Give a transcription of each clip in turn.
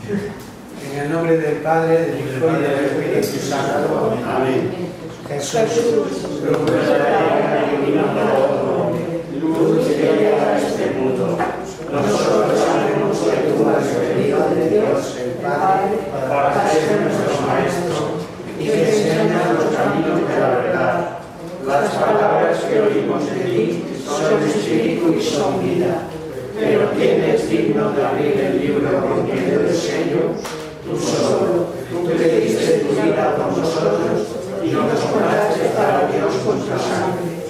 En el nombre del Padre, del Hijo y del Espíritu Santo. Amén. Jesús, luz verdadera y divina hombre, luz que llega a este mundo. Nosotros sabemos que tú has venido de Dios, el Padre, para ser nuestro Maestro y que enseña los caminos de la verdad. Las palabras que oímos de ti son espíritu y son vida. Pero ¿quién es digno de abrir el libro con medio del sello? Tú solo, tú que diste tu vida por nosotros y nos compraste para Dios con tu sangre.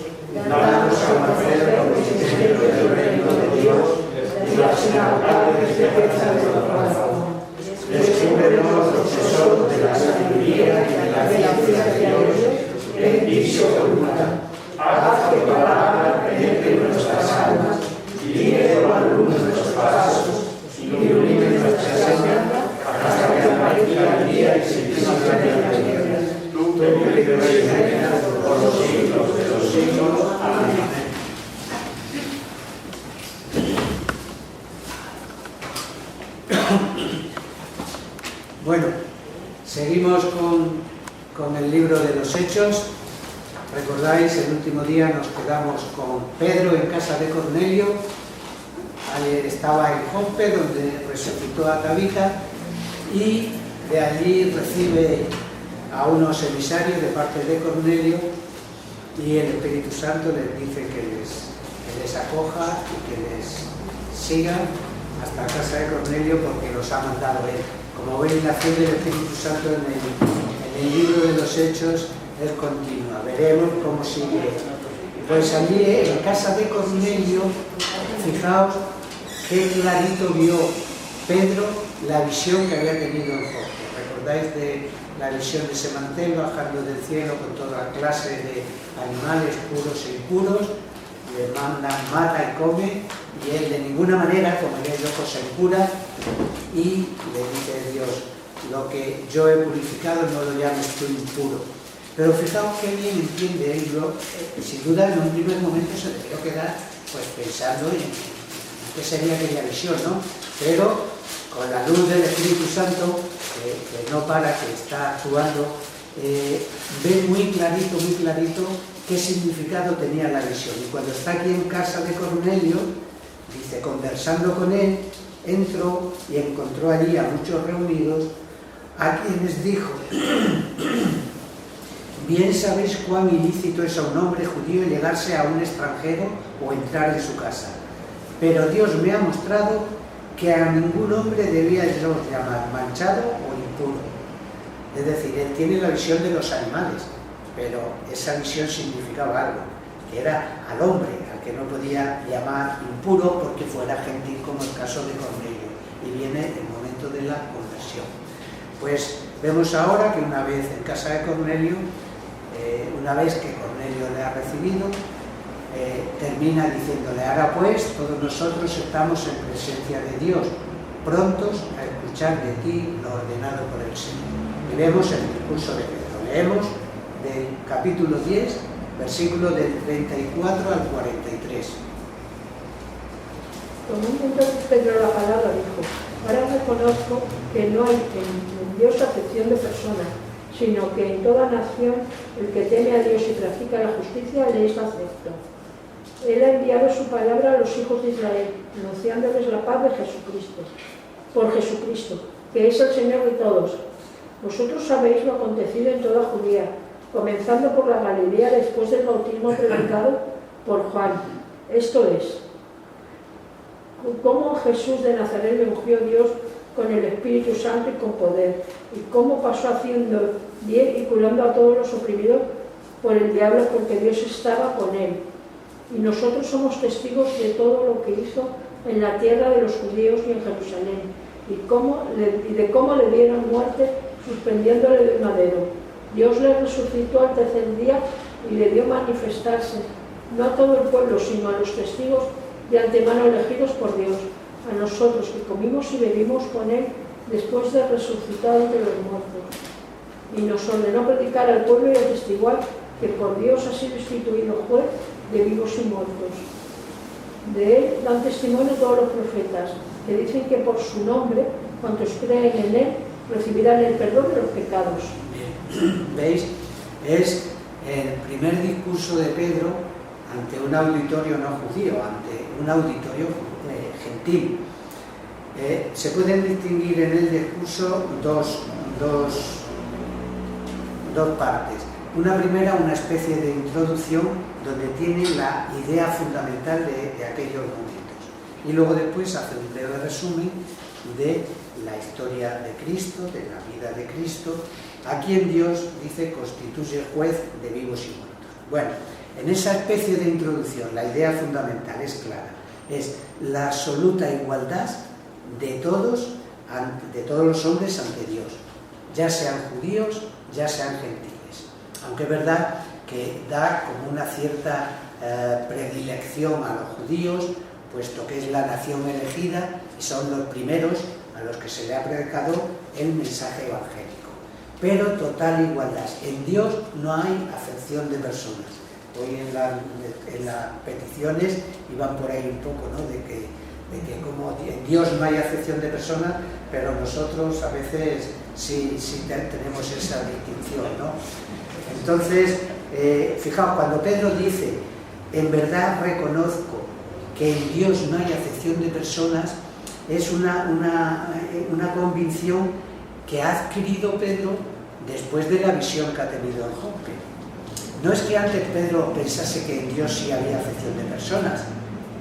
Danos a conocer el misterio del reino de Dios y las inagotables riquezas del corazón. Descúbrenos los tesoros de la sabiduría y de la ciencia de Dios en ti se oculta. Haz que tu palabra penetre nuestras almas y guíe con la luz nuestros pasos y ilumine nuestra senda hasta que aparezca el día y se disipe la tierra. Tú que vives y reinas por los siglos de los siglos. Amén. Bueno, seguimos con el libro de los Hechos. Recordáis, el último día nos quedamos con Pedro en casa de Cornelio. Estaba en Jope, donde resucitó a Tabita, y de allí recibe a unos emisarios de parte de Cornelio, y el Espíritu Santo les dice que les acoja y que les siga hasta casa de Cornelio, porque los ha mandado él. Como veis, la acción del Espíritu Santo en el libro de los Hechos es continua. Veremos cómo sigue. Pues allí en casa de Cornelio, fijaos qué clarito vio Pedro la visión que había tenido en Jope. ¿Recordáis de la visión de ese mantel bajando del cielo con toda clase de animales puros e impuros? Le mandan, mata y come, y él de ninguna manera comería yo cosa impura, y le dice Dios: lo que yo he purificado no lo llames tú impuro. Pero fijaos qué bien entiende él. Sin duda en un primer momento se debió quedar pues pensando en qué sería aquella visión, ¿no? Pero con la luz del Espíritu Santo, que no para, que está actuando, ve muy clarito qué significado tenía la visión. Y cuando está aquí en casa de Cornelio, dice, conversando con él, entró y encontró allí a muchos reunidos, a quienes dijo: bien sabéis cuán ilícito es a un hombre judío llegarse a un extranjero o entrar en su casa. Pero Dios me ha mostrado que a ningún hombre debía yo llamar manchado o impuro. Es decir, él tiene la visión de los animales, pero esa visión significaba algo, que era al hombre, al que no podía llamar impuro porque fuera gentil, como el caso de Cornelio. Y viene el momento de la conversión. Pues vemos ahora que una vez en casa de Cornelio, una vez que Cornelio le ha recibido, termina diciéndole: ahora pues todos nosotros estamos en presencia de Dios, prontos a escuchar de ti lo ordenado por el Señor. Y vemos el discurso de Pedro. Leemos del capítulo 10, versículo del 34 al 43. Tomando entonces Pedro la palabra, dijo: ahora reconozco que no hay en Dios acepción de personas, sino que en toda nación el que teme a Dios y practica la justicia le es acepto. Él ha enviado su palabra a los hijos de Israel, anunciándoles la paz de Jesucristo, por Jesucristo, que es el Señor de todos. Vosotros sabéis lo acontecido en toda Judía, comenzando por la Galilea después del bautismo predicado por Juan. Esto es, cómo Jesús de Nazaret le ungió Dios con el Espíritu Santo y con poder, y cómo pasó haciendo bien y curando a todos los oprimidos por el diablo, porque Dios estaba con él. Y nosotros somos testigos de todo lo que hizo en la tierra de los judíos y en Jerusalén, y de cómo le dieron muerte suspendiéndole del madero. Dios le resucitó al tercer día y le dio manifestarse, no a todo el pueblo, sino a los testigos de antemano elegidos por Dios, a nosotros que comimos y bebimos con él después de resucitar entre los muertos. Y nos ordenó predicar al pueblo y atestiguar que por Dios ha sido instituido juez de vivos y muertos. De él dan testimonio todos los profetas, que dicen que por su nombre cuantos creen en él recibirán el perdón de los pecados. Bien. ¿Veis? Es el primer discurso de Pedro ante un auditorio no judío, ante un auditorio gentil. Se pueden distinguir en el discurso dos partes. Una primera, una especie de introducción donde tiene la idea fundamental de aquellos momentos. Y luego después hace un breve resumen de la historia de Cristo, de la vida de Cristo, a quien Dios, dice, constituye juez de vivos y muertos. Bueno, en esa especie de introducción la idea fundamental es clara. Es la absoluta igualdad de todos los hombres ante Dios, ya sean judíos, ya sean gentiles. Aunque es verdad que da como una cierta predilección a los judíos, puesto que es la nación elegida y son los primeros a los que se le ha predicado el mensaje evangélico. Pero total igualdad. En Dios no hay acepción de personas. Hoy en las peticiones iban por ahí un poco, ¿no? de que como en Dios no hay acepción de personas, pero nosotros a veces sí tenemos esa distinción, ¿no? Entonces, fijaos, cuando Pedro dice, en verdad reconozco que en Dios no hay acepción de personas, es una convicción que ha adquirido Pedro después de la visión que ha tenido en Jope. No es que antes Pedro pensase que en Dios sí había acepción de personas,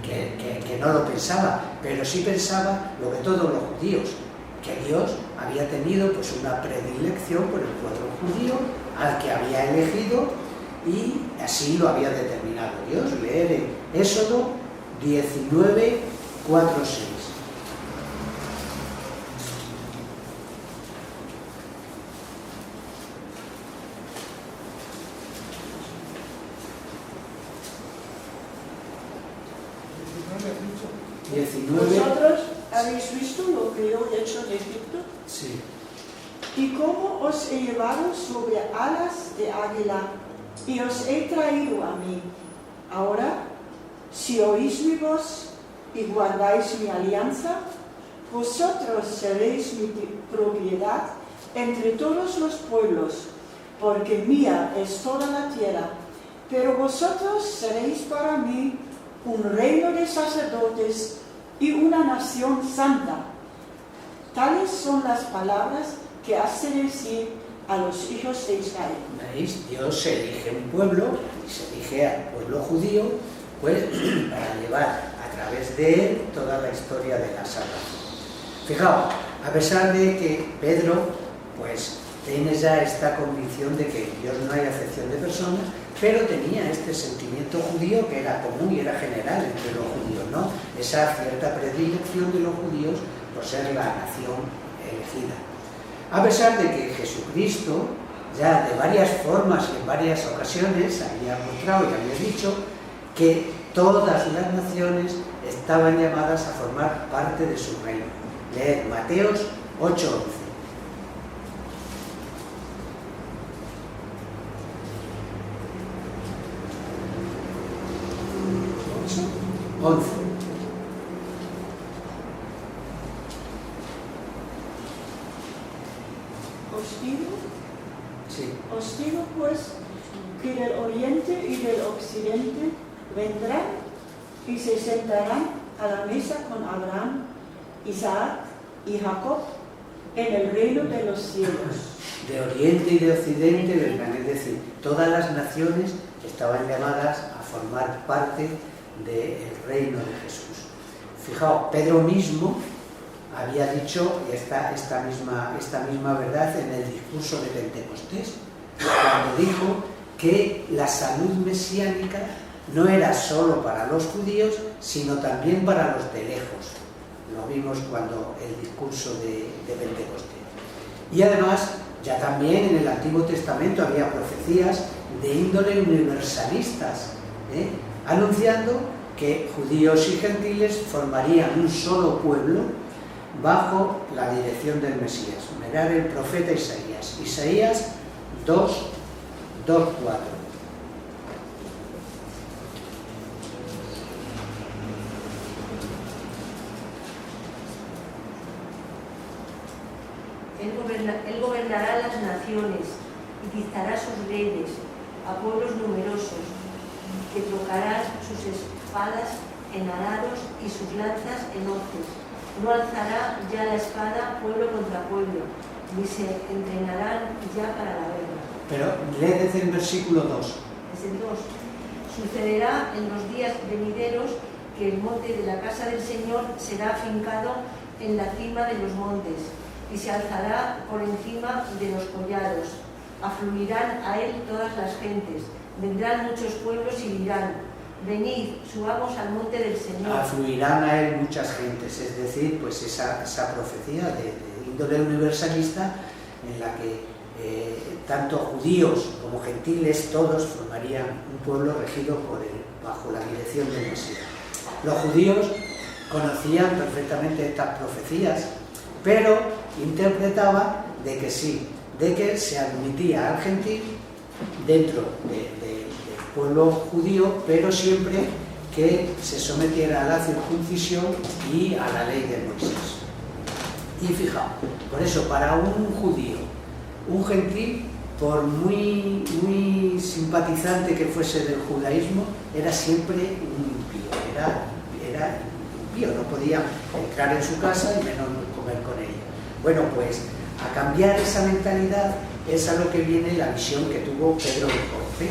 que no lo pensaba, pero sí pensaba lo que todos los judíos, que Dios había tenido pues una predilección por el pueblo judío al que había elegido y así lo había determinado Dios. Leer en Éxodo 19, 4, 6. ¿Vosotros habéis visto lo que yo he hecho en Egipto? Sí. Y cómo os he llevado sobre alas de águila y os he traído a mí. Ahora, si oís mi voz y guardáis mi alianza, vosotros seréis mi propiedad entre todos los pueblos, porque mía es toda la tierra. Pero vosotros seréis para mí un reino de sacerdotes y una nación santa. Tales son las palabras que hace decir a los hijos de Israel. ¿Veis? Dios elige un pueblo, y se elige al pueblo judío, pues para llevar a través de él toda la historia de la salvación. Fijaos, a pesar de que Pedro, pues, tiene ya esta convicción de que en Dios no hay acepción de personas, pero tenía este sentimiento judío que era común y era general entre los judíos, ¿no? Esa cierta predilección de los judíos por ser la nación elegida. A pesar de que Jesucristo, ya de varias formas y en varias ocasiones, había mostrado y había dicho que todas las naciones estaban llamadas a formar parte de su reino. Leed Mateos 8:11. 11. Os digo pues que del oriente y del occidente vendrán y se sentarán a la mesa con Abraham, Isaac y Jacob en el reino de los cielos. De oriente y de occidente vendrán, es decir, todas las naciones estaban llamadas a formar parte del reino de Jesús. Fijaos, Pedro mismo había dicho esta misma verdad en el discurso de Pentecostés, cuando dijo que la salud mesiánica no era solo para los judíos, sino también para los de lejos. Lo vimos cuando el discurso de Pentecostés. Y además, ya también en el Antiguo Testamento había profecías de índole universalistas, anunciando que judíos y gentiles formarían un solo pueblo bajo la dirección del Mesías. Mirad el profeta Isaías. Isaías 2:4. naciones y dictará sus leyes a pueblos numerosos, que trocarán sus espadas en arados y sus lanzas en hoces. No alzará ya la espada pueblo contra pueblo, ni se entrenarán ya para la guerra. Pero lee desde el versículo 2. Es el 2. Sucederá en los días venideros que el monte de la casa del Señor será afincado en la cima de los montes y se alzará por encima de los collados. Afluirán a él todas las gentes. Vendrán muchos pueblos y dirán: venid, subamos al monte del Señor. Afluirán a él muchas gentes, es decir, pues esa profecía de índole universalista en la que tanto judíos como gentiles, todos formarían un pueblo regido bajo la dirección del Mesías. Los judíos conocían perfectamente estas profecías, pero interpretaban de que sí, de que se admitía al gentil dentro del pueblo judío, pero siempre que se sometiera a la circuncisión y a la ley de Moisés. Y fijaos, por eso para un judío, un gentil, por muy simpatizante que fuese del judaísmo, era siempre un impío, era impío, no podía entrar en su casa y menos comer con ella. Bueno, pues a cambiar esa mentalidad es a lo que viene la visión que tuvo Pedro de Jope,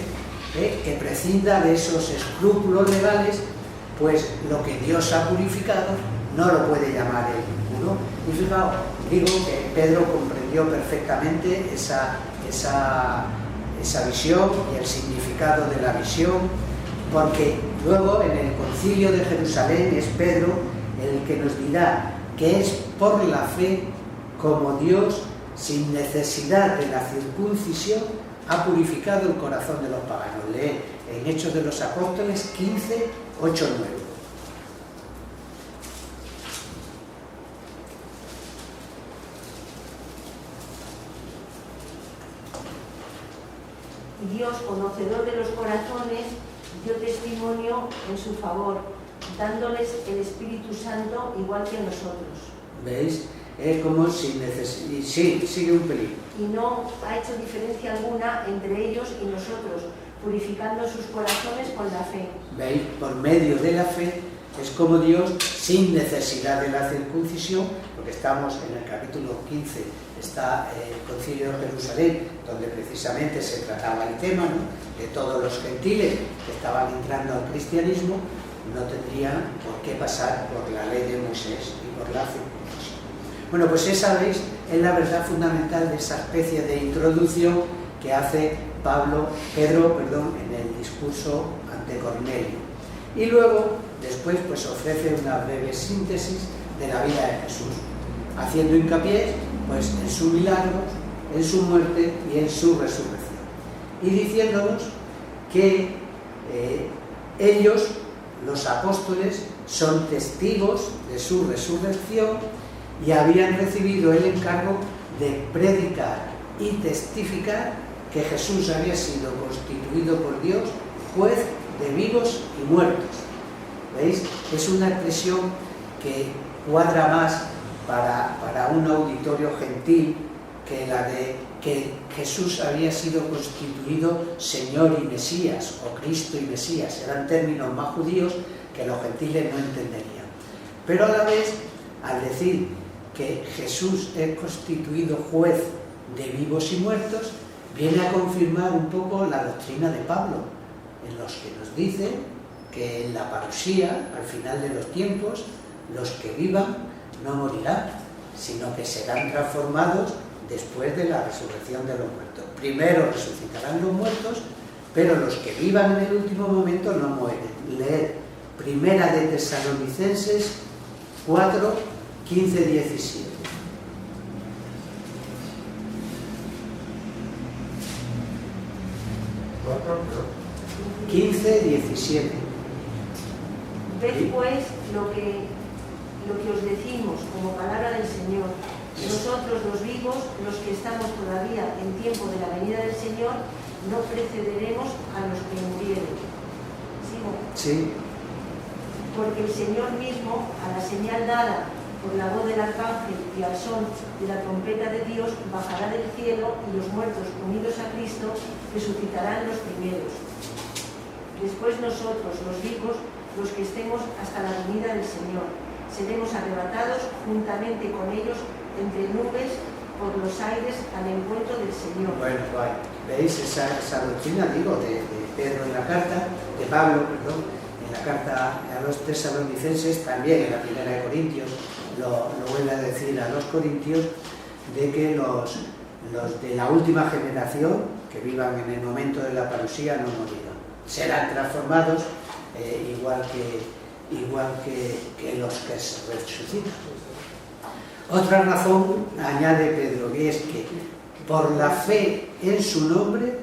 que prescinda de esos escrúpulos legales, pues lo que Dios ha purificado no lo puede llamar el impuro. Y fijaos, digo que Pedro comprendió perfectamente esa visión y el significado de la visión, porque luego en el Concilio de Jerusalén es Pedro el que nos dirá que es por la fe como Dios, sin necesidad de la circuncisión, ha purificado el corazón de los paganos. Lee en Hechos de los Apóstoles 15, 8, 9. Dios, conocedor de los corazones, dio testimonio en su favor, dándoles el Espíritu Santo igual que a nosotros. ¿Veis? Es como sin necesidad. Sí, sigue un pelín. Y no ha hecho diferencia alguna entre ellos y nosotros, purificando sus corazones con la fe. ¿Veis? Por medio de la fe es como Dios, sin necesidad de la circuncisión, porque estamos en el capítulo 15, está el Concilio de Jerusalén, donde precisamente se trataba el tema, ¿no?, de todos los gentiles que estaban entrando al cristianismo, no tendrían por qué pasar por la ley de Moisés y por la circuncisión. Bueno, pues esa, ¿veis?, es la verdad fundamental de esa especie de introducción que hace Pedro, en el discurso ante Cornelio. Y luego, después, pues ofrece una breve síntesis de la vida de Jesús, haciendo hincapié pues en sus milagros, en su muerte y en su resurrección. Y diciéndonos que ellos, los apóstoles, son testigos de su resurrección y habían recibido el encargo de predicar y testificar que Jesús había sido constituido por Dios juez de vivos y muertos. ¿Veis? Es una expresión que cuadra más para un auditorio gentil que la de que Jesús había sido constituido Señor y Mesías, o Cristo y Mesías. Eran términos más judíos que los gentiles no entenderían. Pero a la vez, al decir que Jesús es constituido juez de vivos y muertos, viene a confirmar un poco la doctrina de Pablo, en los que nos dice que en la parusía, al final de los tiempos, los que vivan no morirán, sino que serán transformados después de la resurrección de los muertos. Primero resucitarán los muertos, pero los que vivan en el último momento no mueren. Leed Primera de Tesalonicenses 4, 15, 17. ¿4? 15, 17. Ved pues lo que os decimos como palabra del Señor. Nosotros los vivos, los que estamos todavía en tiempo de la venida del Señor, no precederemos a los que murieron. ¿Sigo? Sí. Porque el Señor mismo, a la señal dada por la voz del arcángel y al son de la trompeta de Dios, bajará del cielo y los muertos unidos a Cristo resucitarán los primeros. Después nosotros, los vivos, los que estemos hasta la venida del Señor, seremos arrebatados juntamente con ellos entre nubes por los aires al encuentro del Señor. Bueno, veis esa doctrina, digo, de Pedro en la carta, de Pablo, perdón, en la carta a los tesalonicenses, también en la primera de Corintios, lo vuelve a decir a los corintios, de que los de la última generación, que vivan en el momento de la parusía, no morirán. Serán transformados igual que los que se resucitan. Otra razón, añade Pedro, que es que por la fe en su nombre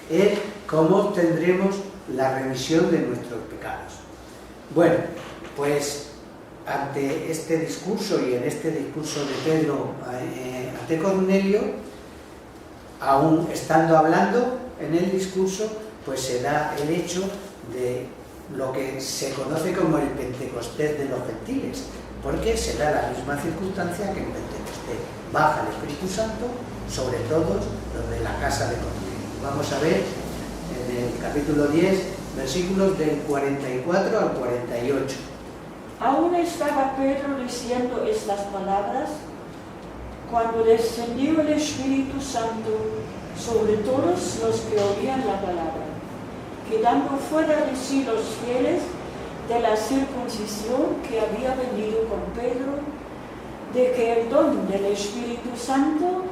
es como obtendremos la remisión de nuestros pecados. Bueno, pues ante este discurso y en este discurso de Pedro ante Cornelio, aún estando hablando en el discurso, pues se da el hecho de lo que se conoce como el Pentecostés de los gentiles, porque se da la misma circunstancia que en Pentecostés. Baja el Espíritu Santo sobre todos los de la casa de Cornelio. Vamos a ver en el capítulo 10, versículos del 44 al 48. Aún estaba Pedro diciendo estas palabras cuando descendió el Espíritu Santo sobre todos los que oían la palabra, quedando fuera de sí los fieles de la circuncisión que había venido con Pedro, de que el don del Espíritu Santo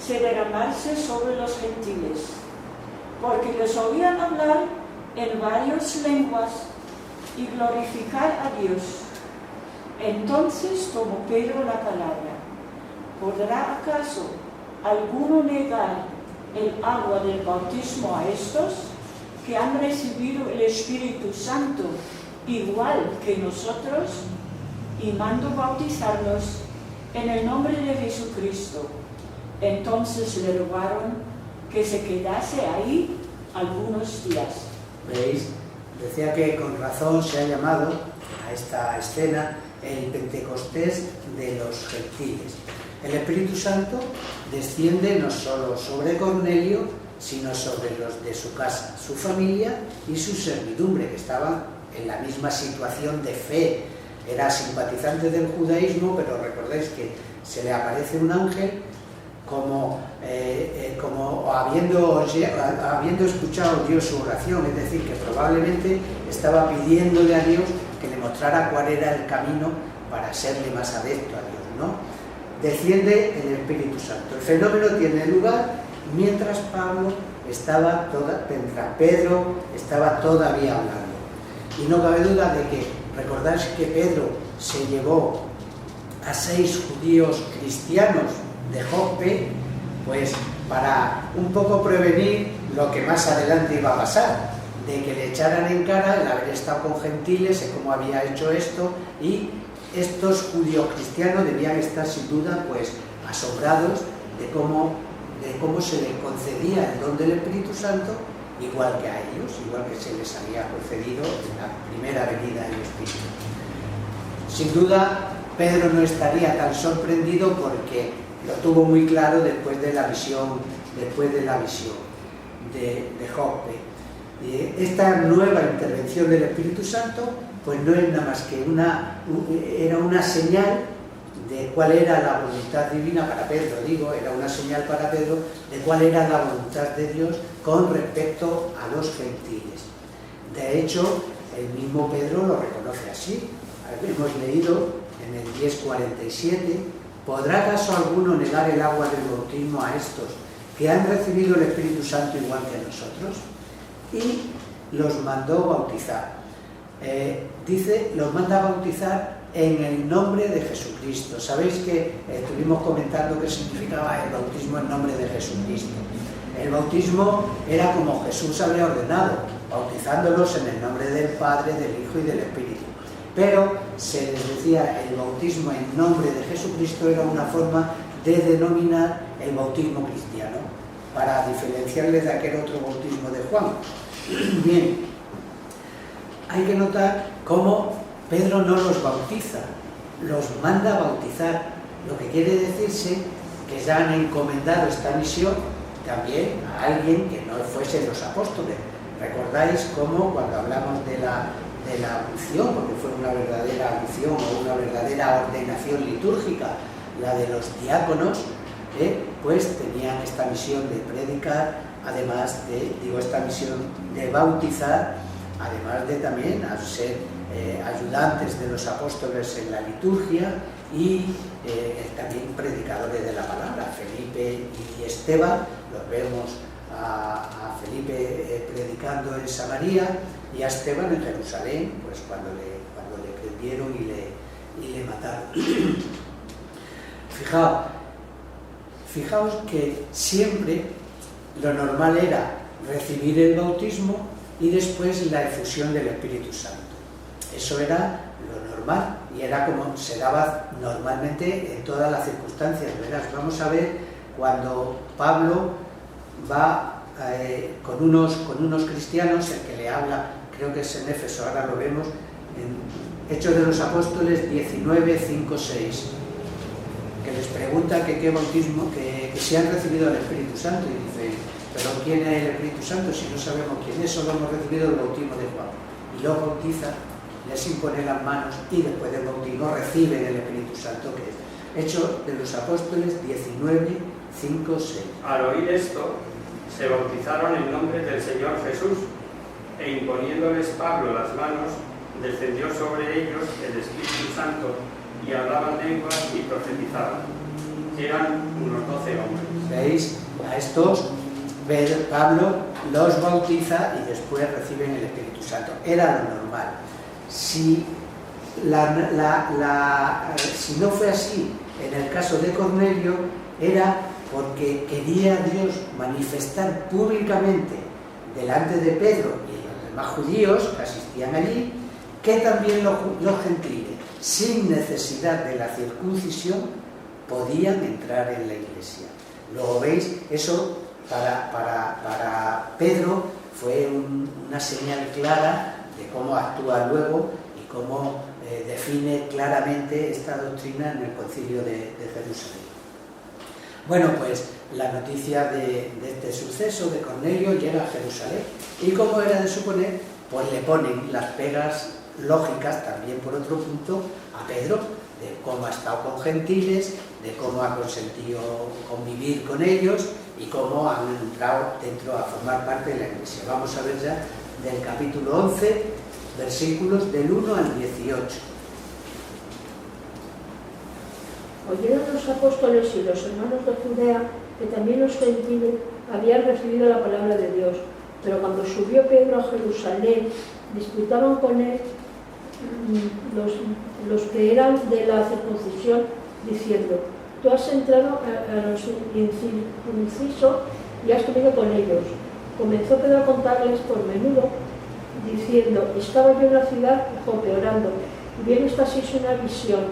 se derramase sobre los gentiles, porque les oían hablar en varias lenguas y glorificar a Dios. Entonces tomó Pedro la palabra: ¿podrá acaso alguno negar el agua del bautismo a estos que han recibido el Espíritu Santo igual que nosotros? Y mando bautizarlos en el nombre de Jesucristo. Entonces le rogaron que se quedase ahí algunos días. ¿Veis? Decía que con razón se ha llamado a esta escena el Pentecostés de los gentiles. El Espíritu Santo desciende no solo sobre Cornelio, sino sobre los de su casa, su familia y su servidumbre, que estaban en la misma situación de fe. Era simpatizante del judaísmo, pero recordéis que se le aparece un ángel como habiendo escuchado Dios su oración, es decir, que probablemente estaba pidiéndole a Dios que le mostrara cuál era el camino para serle más adepto a Dios, ¿no? Desciende el Espíritu Santo. El fenómeno tiene lugar mientras Pedro estaba todavía hablando. Y no cabe duda de que, recordáis que Pedro se llevó a 6 judíos cristianos de Joppe, pues para un poco prevenir lo que más adelante iba a pasar, de que le echaran en cara el haber estado con gentiles, de cómo había hecho esto, y estos judíos cristianos debían estar sin duda pues asombrados de cómo se les concedía el don del Espíritu Santo, igual que a ellos, igual que se les había concedido en la primera venida del Espíritu. Sin duda, Pedro no estaría tan sorprendido porque lo tuvo muy claro después de la visión de Joppe. Esta nueva intervención del Espíritu Santo pues no es nada más que era una señal de cuál era la voluntad divina para Pedro, era una señal para Pedro de cuál era la voluntad de Dios con respecto a los gentiles. De hecho, el mismo Pedro lo reconoce así. Hemos leído en el 10:47: ¿podrá acaso alguno negar el agua del bautismo a estos que han recibido el Espíritu Santo igual que nosotros? Y los mandó bautizar. Los manda a bautizar en el nombre de Jesucristo. Sabéis que estuvimos comentando qué significaba el bautismo en nombre de Jesucristo. El bautismo era como Jesús había ordenado, bautizándolos en el nombre del Padre, del Hijo y del Espíritu. Pero se les decía el bautismo en nombre de Jesucristo era una forma de denominar el bautismo cristiano, para diferenciarles de aquel otro bautismo de Juan. Bien, hay que notar cómo Pedro no los bautiza los manda a bautizar, lo que quiere decirse que ya han encomendado esta misión también a alguien que no fuesen los apóstoles. ¿Recordáis cómo cuando hablamos de la unción, porque fue una verdadera unción o una verdadera ordenación litúrgica, la de los diáconos, pues tenían esta misión de predicar, además de, esta misión de bautizar, además de también ser ayudantes de los apóstoles en la liturgia y también predicadores de la palabra. Felipe y Esteban, los vemos a Felipe predicando en Samaria y a Esteban en Jerusalén, pues cuando le prendieron y le mataron. Fijaos que siempre lo normal era recibir el bautismo y después la efusión del Espíritu Santo. Eso era lo normal y era como se daba normalmente en todas las circunstancias. Verás, vamos a ver cuando Pablo va con unos cristianos, el que le habla, creo que es en Éfeso, ahora lo vemos, en Hechos de los Apóstoles 19, 5, 6, que les pregunta que qué bautismo, que si han recibido el Espíritu Santo, y dice, pero ¿quién es el Espíritu Santo? Si no sabemos quién es, solo hemos recibido el bautismo de Juan. Y los bautiza, les impone las manos y después del bautismo reciben el Espíritu Santo, que es Hechos de los Apóstoles 19, 5, 6. Al oír esto, se bautizaron en nombre del Señor Jesús, e imponiéndoles Pablo las manos, descendió sobre ellos el Espíritu Santo, y hablaban lenguas y profetizaban. Eran unos 12 hombres. ¿Veis? A estos Pablo los bautiza y después reciben el Espíritu Santo. Era lo normal. Si no fue así en el caso de Cornelio, era porque quería Dios manifestar públicamente delante de Pedro y los demás judíos que asistían allí, que también los gentiles, sin necesidad de la circuncisión, podían entrar en la iglesia. Luego veis, eso para Pedro fue una señal clara de cómo actúa luego y cómo define claramente esta doctrina en el Concilio de Jerusalén. Bueno, pues la noticia de este suceso de Cornelio llega a Jerusalén y, como era de suponer, pues le ponen las pegas lógicas también, por otro punto, a Pedro, de cómo ha estado con gentiles, de cómo ha consentido convivir con ellos y cómo han entrado dentro a formar parte de la iglesia. Vamos a ver ya del capítulo 11, versículos del 1 al 18. Oyeron los apóstoles y los hermanos de Judea que también los gentiles habían recibido la palabra de Dios, pero cuando subió Pedro a Jerusalén, disputaban con él los que eran de la circuncisión, diciendo: tú has entrado a los incircuncisos y has comido con ellos. Comenzó Pedro a contarles por menudo, diciendo: estaba yo en la ciudad de Jope orando, y vi en esta una visión,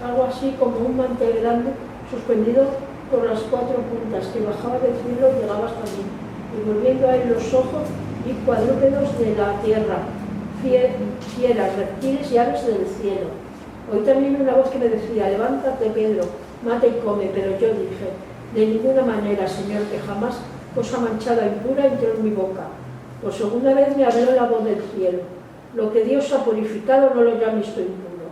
algo así como un mantel grande suspendido por las 4 puntas, que bajaba del cielo y llegaba hasta mí, y volviendo a él los ojos y cuadrúpedos de la tierra, fieras, reptiles y aves del cielo. Oí también una voz que me decía: levántate, Pedro, mata y come. Pero yo dije: de ninguna manera, Señor, que jamás cosa manchada impura entró en mi boca. Por segunda vez me habló la voz del cielo: lo que Dios ha purificado no lo llames tú impuro.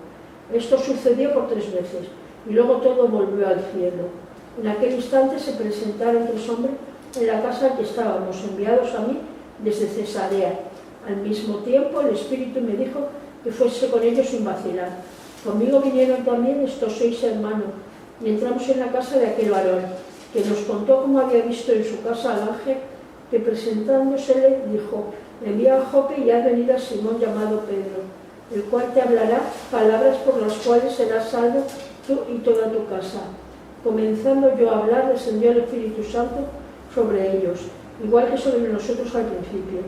Esto sucedió por 3 veces, y luego todo volvió al cielo. En aquel instante se presentaron 3 hombres en la casa en que estábamos, enviados a mí desde Cesarea. Al mismo tiempo el Espíritu me dijo que fuese con ellos sin vacilar. Conmigo vinieron también estos 6 hermanos, y entramos en la casa de aquel varón, que nos contó cómo había visto en su casa al ángel, que presentándosele dijo: envía a Jope y haz venir a Simón llamado Pedro, el cual te hablará palabras por las cuales serás salvo tú y toda tu casa. Comenzando yo a hablar, descendió el Espíritu Santo sobre ellos, igual que sobre nosotros al principio.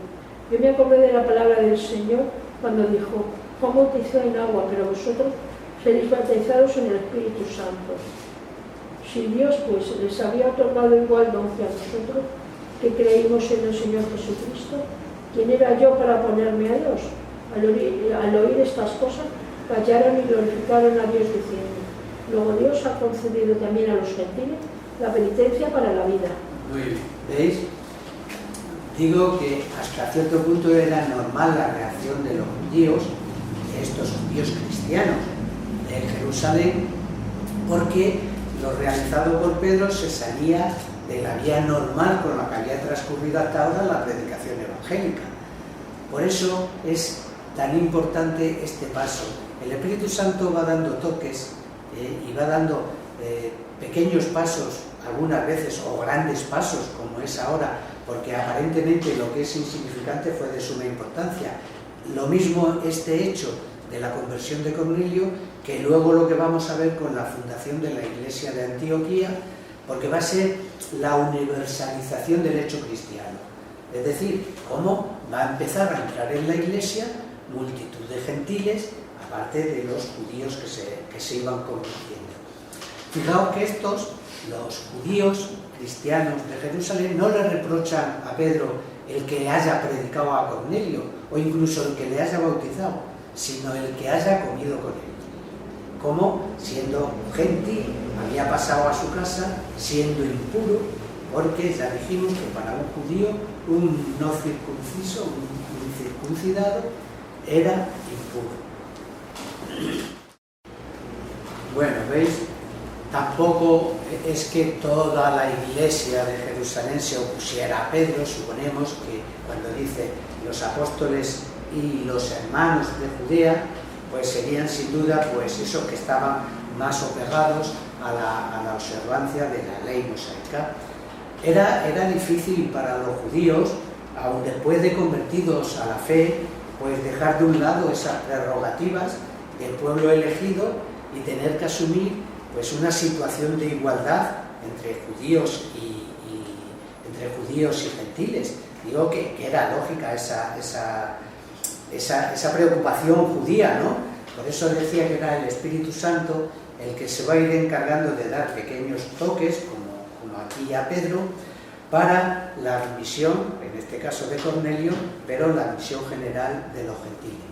Yo me acordé de la palabra del Señor cuando dijo: Juan bautizó en agua, pero vosotros seréis bautizados en el Espíritu Santo. Si Dios pues les había otorgado igual don que a nosotros, que creímos en el Señor Jesucristo, ¿quién era yo para oponerme a Dios? Al oír estas cosas, callaron y glorificaron a Dios diciendo: luego Dios ha concedido también a los gentiles la penitencia para la vida. Muy bien. ¿Veis? Digo que hasta cierto punto era normal la reacción de los judíos, de estos judíos cristianos de Jerusalén, porque lo realizado por Pedro se salía de la vía normal con la que había transcurrido hasta ahora la predicación evangélica. Por eso es tan importante este paso. El Espíritu Santo va dando toques y va dando pequeños pasos, algunas veces, o grandes pasos, como es ahora, porque aparentemente lo que es insignificante fue de suma importancia. Lo mismo este hecho de la conversión de Cornelio, que luego lo que vamos a ver con la fundación de la iglesia de Antioquía, porque va a ser la universalización del hecho cristiano. Es decir, cómo va a empezar a entrar en la iglesia multitud de gentiles, aparte de los judíos que se iban convirtiendo. Fijaos que estos, los judíos cristianos de Jerusalén, no le reprochan a Pedro el que le haya predicado a Cornelio, o incluso el que le haya bautizado, sino el que haya comido con él. Como, siendo gentil, había pasado a su casa siendo impuro, porque ya dijimos que para un judío, un no circunciso, un circuncidado, era impuro. Bueno, ¿veis? Tampoco es que toda la iglesia de Jerusalén se opusiera a Pedro. Suponemos que cuando dice los apóstoles y los hermanos de Judea, pues serían sin duda pues esos que estaban más apegados a la observancia de la ley mosaica. Era difícil para los judíos, aun después de convertidos a la fe, pues dejar de un lado esas prerrogativas del pueblo elegido y tener que asumir pues una situación de igualdad entre judíos y gentiles. Digo que era lógica esa preocupación judía, ¿no? Por eso decía que era el Espíritu Santo el que se va a ir encargando de dar pequeños toques, como aquí a Pedro, para la misión, en este caso de Cornelio, pero la misión general de los gentiles.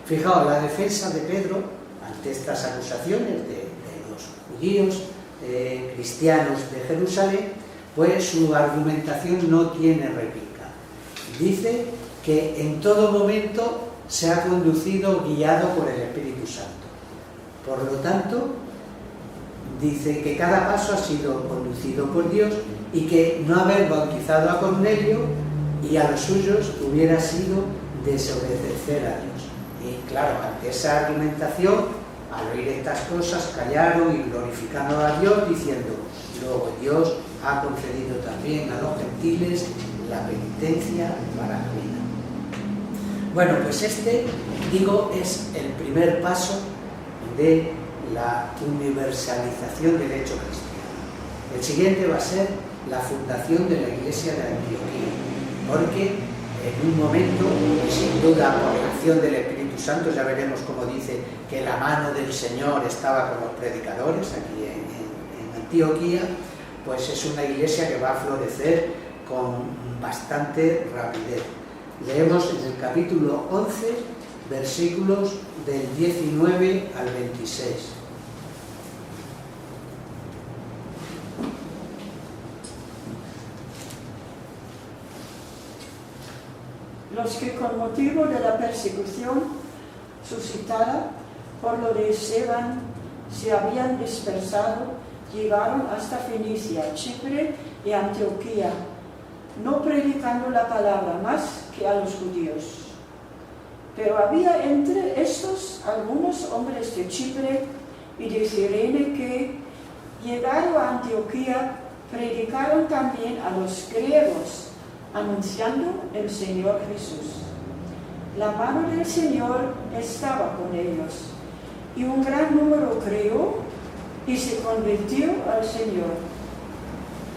Fijaos, la defensa de Pedro ante estas acusaciones de los judíos cristianos de Jerusalén, pues su argumentación no tiene réplica. Dice que en todo momento se ha conducido guiado por el Espíritu Santo. Por lo tanto, dice que cada paso ha sido conducido por Dios y que no haber bautizado a Cornelio y a los suyos hubiera sido desobedecer a Dios. Y claro, ante esa argumentación, al oír estas cosas, callaron y glorificando a Dios, diciendo: luego Dios ha concedido también a los gentiles la penitencia para la vida. Bueno, pues este, digo, es el primer paso de la universalización del hecho cristiano. El siguiente va a ser la fundación de la iglesia de Antioquía, porque en un momento, y sin duda por la acción del Espíritu Santo, ya veremos cómo dice que la mano del Señor estaba con los predicadores aquí en Antioquía, pues es una iglesia que va a florecer con bastante rapidez. Leemos en el capítulo 11, versículos del 19 al 26. Los que con motivo de la persecución suscitada por lo de Esteban se habían dispersado, llegaron hasta Fenicia, Chipre y Antioquía, no predicando la palabra más que a los judíos. Pero había entre estos algunos hombres de Chipre y de Cirene que, llegado a Antioquía, predicaron también a los griegos, anunciando el Señor Jesús. La mano del Señor estaba con ellos, y un gran número creyó y se convirtió al Señor.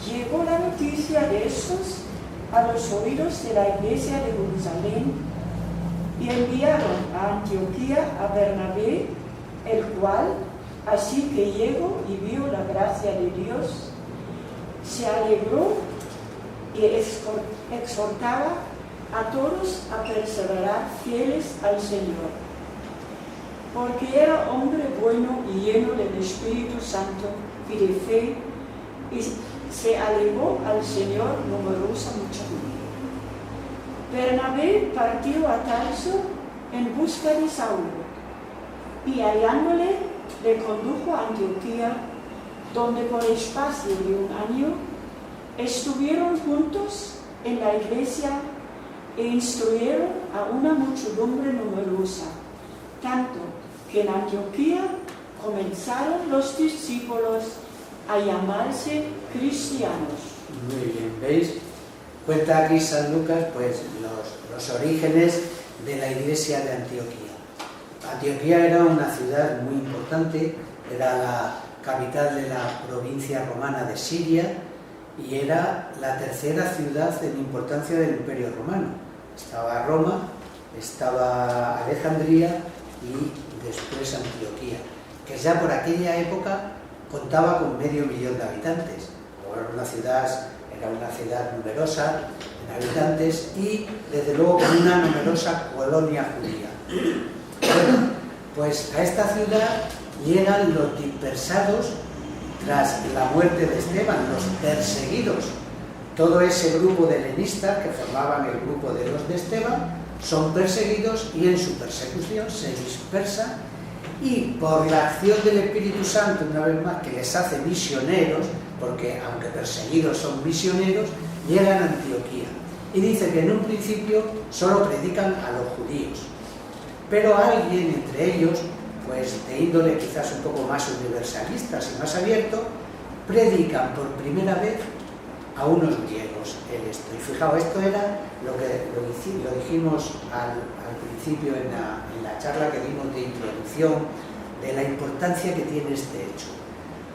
Llegó la noticia de estos a los oídos de la iglesia de Jerusalén, y enviaron a Antioquía a Bernabé, el cual, así que llegó y vio la gracia de Dios, se alegró y exhortaba a todos a perseverar fieles al Señor, porque era hombre bueno y lleno del Espíritu Santo y de fe, y se alegó al Señor numerosa muchedumbre. Bernabé partió a Tarso en busca de Saulo, y hallándole, le condujo a Antioquía, donde por espacio de un año estuvieron juntos en la iglesia e instruyeron a una muchedumbre numerosa, tanto que en Antioquía comenzaron los discípulos a llamarse cristianos. Muy bien, ¿veis? Cuenta aquí San Lucas pues los orígenes de la iglesia de Antioquía. Antioquía era una ciudad muy importante, era la capital de la provincia romana de Siria y era la tercera ciudad en importancia del Imperio Romano. Estaba Roma, estaba Alejandría y después Antioquía, que ya por aquella época contaba con 500.000 de habitantes. Era una ciudad numerosa en habitantes y desde luego con una numerosa colonia judía. Bueno, pues a esta ciudad llegan los dispersados tras la muerte de Esteban, los perseguidos. Todo ese grupo de helenistas que formaban el grupo de los de Esteban son perseguidos y en su persecución se dispersan y por la acción del Espíritu Santo, una vez más, que les hace misioneros, porque aunque perseguidos son misioneros, llegan a Antioquía. Y dice que en un principio solo predican a los judíos, pero alguien entre ellos, pues de índole quizás un poco más universalista y más abierto, predican por primera vez a unos griegos y fijaos, esto era lo dijimos al principio en la charla que dimos de introducción, de la importancia que tiene este hecho,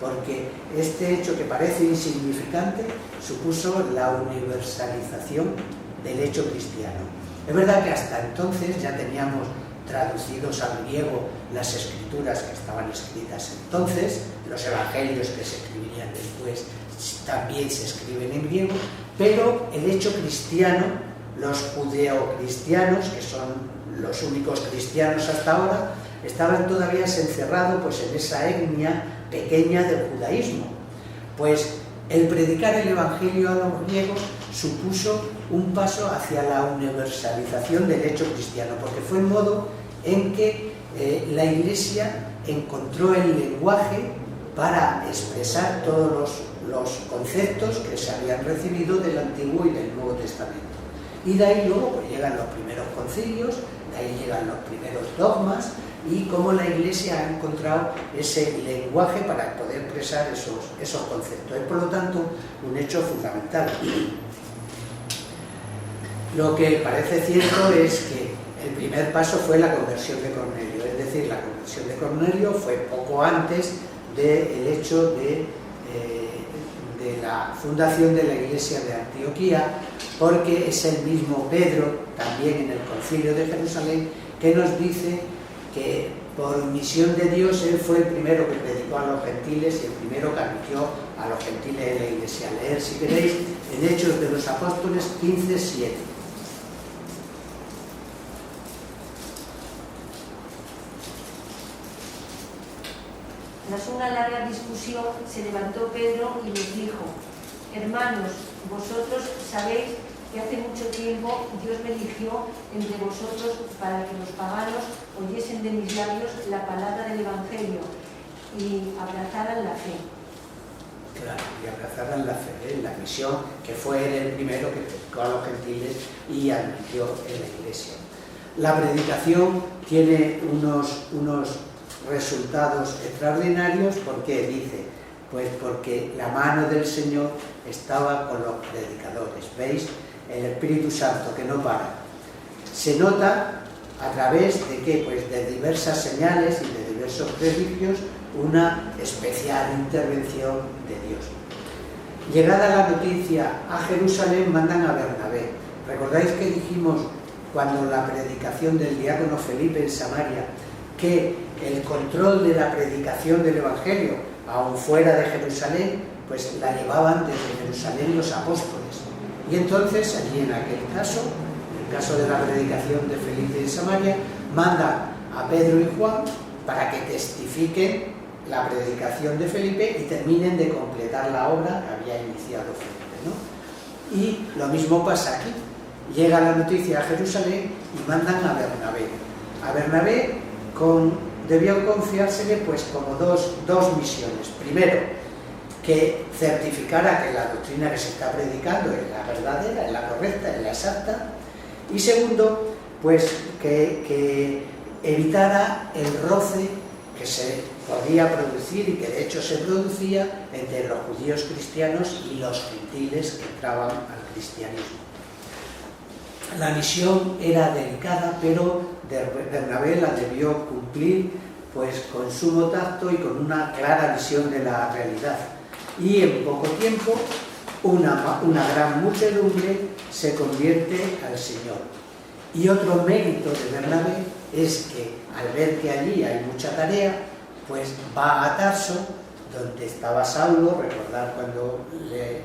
porque este hecho que parece insignificante supuso la universalización del hecho cristiano. Es verdad que hasta entonces ya teníamos traducidos al griego las escrituras que estaban escritas entonces, los evangelios que se escribirían después también se escriben en griego, pero el hecho cristiano, los judeocristianos, que son los únicos cristianos hasta ahora, estaban todavía encerrados pues, en esa etnia pequeña del judaísmo. Pues el predicar el evangelio a los griegos supuso un paso hacia la universalización del hecho cristiano, porque fue el modo en que la Iglesia encontró el lenguaje para expresar todos los conceptos que se habían recibido del Antiguo y del Nuevo Testamento. Y de ahí luego pues, llegan los primeros concilios, de ahí llegan los primeros dogmas y cómo la Iglesia ha encontrado ese lenguaje para poder expresar esos conceptos. Es por lo tanto un hecho fundamental. Lo que parece cierto es que el primer paso fue la conversión de Cornelio, es decir, la conversión de Cornelio fue poco antes del hecho de la fundación de la iglesia de Antioquía, porque es el mismo Pedro, también en el Concilio de Jerusalén, que nos dice que por misión de Dios él fue el primero que predicó a los gentiles y el primero que admitió a los gentiles en la iglesia. Leer, si queréis, en Hechos de los Apóstoles 15:7. Tras una larga discusión, se levantó Pedro y les dijo: hermanos, vosotros sabéis que hace mucho tiempo Dios me eligió entre vosotros para que los paganos oyesen de mis labios la palabra del Evangelio y abrazaran la fe. Claro, y abrazaran la fe, la misión, que fue él el primero que predicó a los gentiles y admitió en la iglesia. La predicación tiene unos resultados extraordinarios. ¿Por qué? Dice, pues porque la mano del Señor estaba con los predicadores. ¿Veis? El Espíritu Santo que no para. Se nota a través de ¿qué? Pues de diversas señales y de diversos predigios una especial intervención de Dios. Llegada la noticia a Jerusalén, mandan a Bernabé. ¿Recordáis que dijimos cuando la predicación del diácono Felipe en Samaria que el control de la predicación del Evangelio, aún fuera de Jerusalén, pues la llevaban desde Jerusalén los apóstoles? Y entonces, allí en aquel caso, en el caso de la predicación de Felipe en Samaria, mandan a Pedro y Juan para que testifiquen la predicación de Felipe y terminen de completar la obra que había iniciado Felipe, ¿no? Y lo mismo pasa aquí. Llega la noticia a Jerusalén y mandan a Bernabé. A Bernabé debió confiársele pues como dos misiones. Primero, que certificara que la doctrina que se está predicando es la verdadera, es la correcta, es la exacta. Y segundo, pues que evitara el roce que se podía producir y que de hecho se producía entre los judíos cristianos y los gentiles que entraban al cristianismo. La misión era delicada, pero Bernabé la debió cumplir pues con sumo tacto y con una clara visión de la realidad. Y en poco tiempo una gran muchedumbre se convierte al Señor. Y otro mérito de Bernabé es que al ver que allí hay mucha tarea, pues va a Tarso, donde estaba Saulo. Recordar cuando le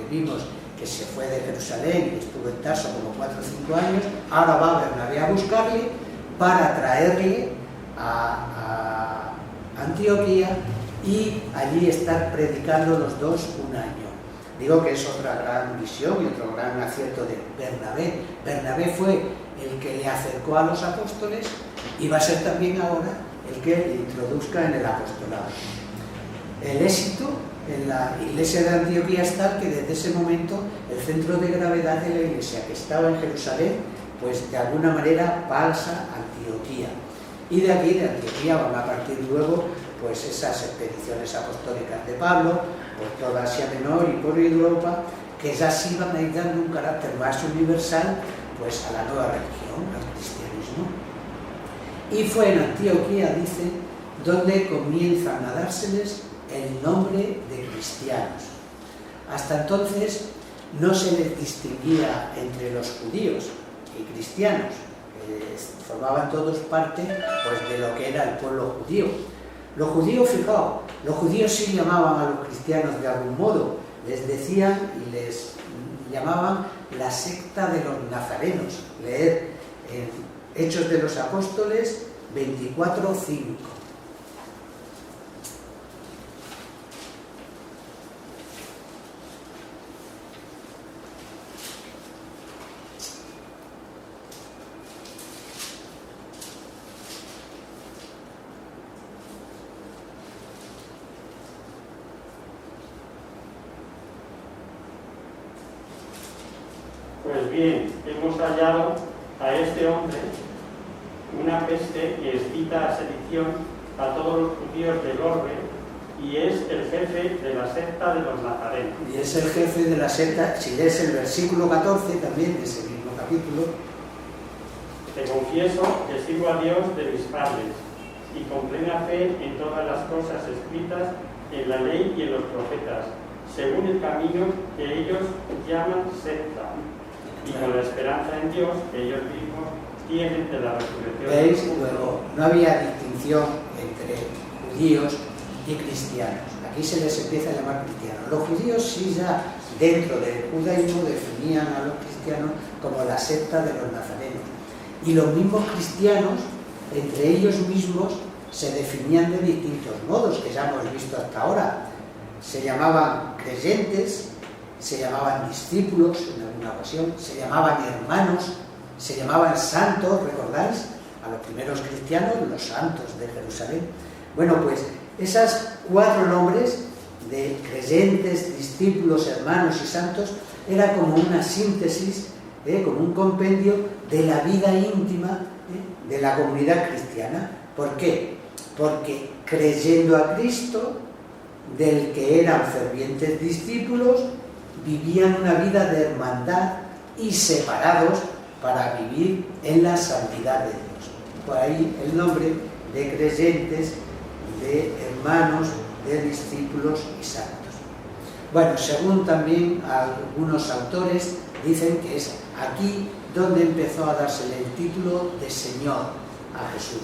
vimos que se fue de Jerusalén y estuvo en Tarso como 4 o 5 años. Ahora va Bernabé a buscarle para traerle a Antioquía y allí estar predicando los dos un año. Digo que es otra gran visión y otro gran acierto de Bernabé. Bernabé fue el que le acercó a los apóstoles y va a ser también ahora el que le introduzca en el apostolado. El éxito en la iglesia de Antioquía es tal que desde ese momento el centro de gravedad de la iglesia, que estaba en Jerusalén, pues de alguna manera pasa a Antioquía. Y de aquí, de Antioquía, van a partir luego pues esas expediciones apostólicas de Pablo por toda Asia Menor y por Europa, que ya sí van a ir dando un carácter más universal pues a la nueva religión, al cristianismo. Y fue en Antioquía, dice, donde comienzan a dárseles el nombre de cristianos. Hasta entonces no se les distinguía entre los judíos y cristianos, que formaban todos parte pues, de lo que era el pueblo judío. Los judíos, fijaos, los judíos sí llamaban a los cristianos de algún modo, les decían y les llamaban la secta de los nazarenos. Leed en Hechos de los Apóstoles 24:5. Pues bien, hemos hallado a este hombre una peste que excita a sedición a todos los judíos del orbe y es el jefe de la secta de los nazarenos. Y es el jefe de la secta. Si lees el versículo 14 también de ese mismo capítulo: te confieso que sirvo a Dios de mis padres y con plena fe en todas las cosas escritas en la ley y en los profetas, según el camino que ellos llaman secta, y con la esperanza en Dios que ellos mismos tienen de la resurrección. ¿Veis? Luego, no había distinción entre judíos y cristianos. Aquí se les empieza a llamar cristianos. Los judíos sí ya dentro del judaísmo definían a los cristianos como la secta de los nazarenos. Y los mismos cristianos, entre ellos mismos, se definían de distintos modos, que ya hemos visto hasta ahora. Se llamaban creyentes, se llamaban discípulos en alguna ocasión, se llamaban hermanos, se llamaban santos, ¿recordáis? A los primeros cristianos, los santos de Jerusalén. Bueno, pues esos 4 nombres de creyentes, discípulos, hermanos y santos era como una síntesis, como un compendio de la vida íntima de la comunidad cristiana. ¿Por qué? Porque creyendo a Cristo, del que eran fervientes discípulos, vivían una vida de hermandad y separados para vivir en la santidad de Dios. Por ahí el nombre de creyentes, de hermanos, de discípulos y santos. Bueno, según también algunos autores, dicen que es aquí donde empezó a dársele el título de Señor a Jesús.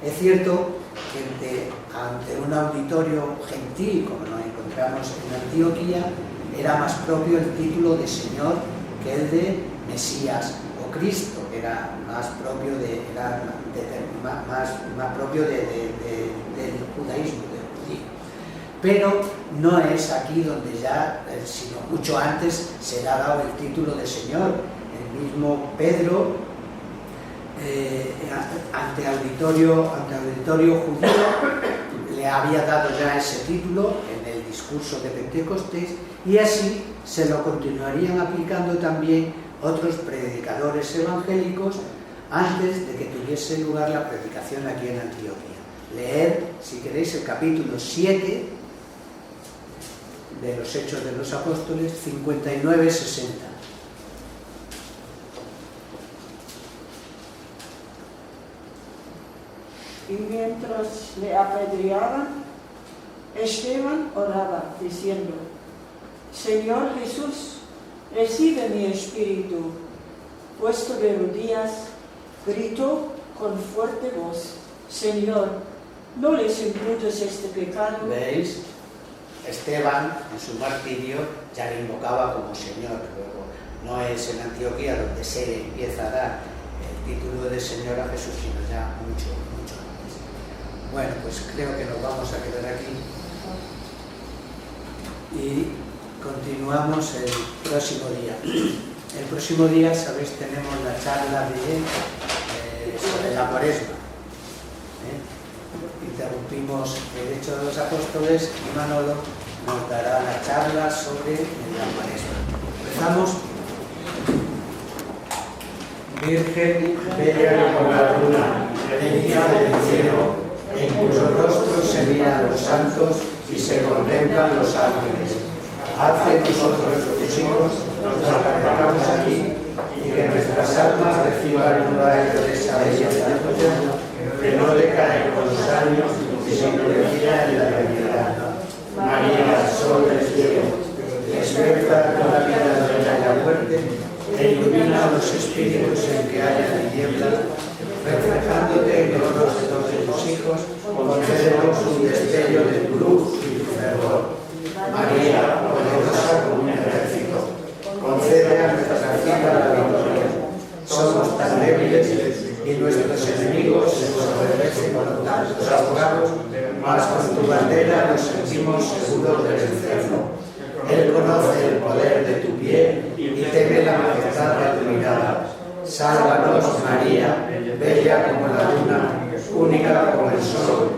Es cierto que ante un auditorio gentil, como nos encontramos en Antioquía, era más propio el título de Señor que el de Mesías o Cristo, que era más propio del más propio del judaísmo, del judío. Pero no es aquí donde ya, sino mucho antes, se le ha dado el título de Señor. El mismo Pedro, ante auditorio judío, le había dado ya ese título en el discurso de Pentecostés, y así se lo continuarían aplicando también otros predicadores evangélicos antes de que tuviese lugar la predicación aquí en Antioquía. Leed, si queréis, el capítulo 7 de los Hechos de los Apóstoles, 59-60. Y mientras le apedreaban, Esteban oraba, diciendo: Señor Jesús, recibe mi espíritu. Puesto de rodillas, gritó con fuerte voz: Señor, no les imputes este pecado. ¿Veis? Esteban, en su martirio, ya le invocaba como Señor. Luego, no es en Antioquía donde se le empieza a dar el título de Señor a Jesús, sino ya mucho antes. Bueno, pues creo que nos vamos a quedar aquí y continuamos el próximo día. El próximo día, sabéis, tenemos la charla sobre la Cuaresma. Interrumpimos el Hecho de los Apóstoles y Manolo nos dará la charla sobre la Cuaresma. Empezamos. Virgen, bella como la luna, venida del cielo, en cuyo rostro se miran los santos y se contemplan los ángeles. Haz que nosotros, tus hijos, nos aparezcamos aquí y que nuestras almas reciban un rayo de esa bella joya que no decae con los años, sino que brilla en la eternidad. María, sol del cielo, despierta con la vida de la muerte e ilumina los espíritus en que haya tinieblas, reflejándote en los rostros de tus hijos, concédenos un destello de tu luz y tu fervor. María, poderosa como un ejército, concede a nuestra vida la victoria. Somos tan débiles y nuestros enemigos se ensoberbecen con tantos abogados, mas con tu bandera nos sentimos seguros del infierno. Él conoce el poder de tu pie y teme la majestad de tu mirada. Sálvanos, María, bella como la luna, única como el sol,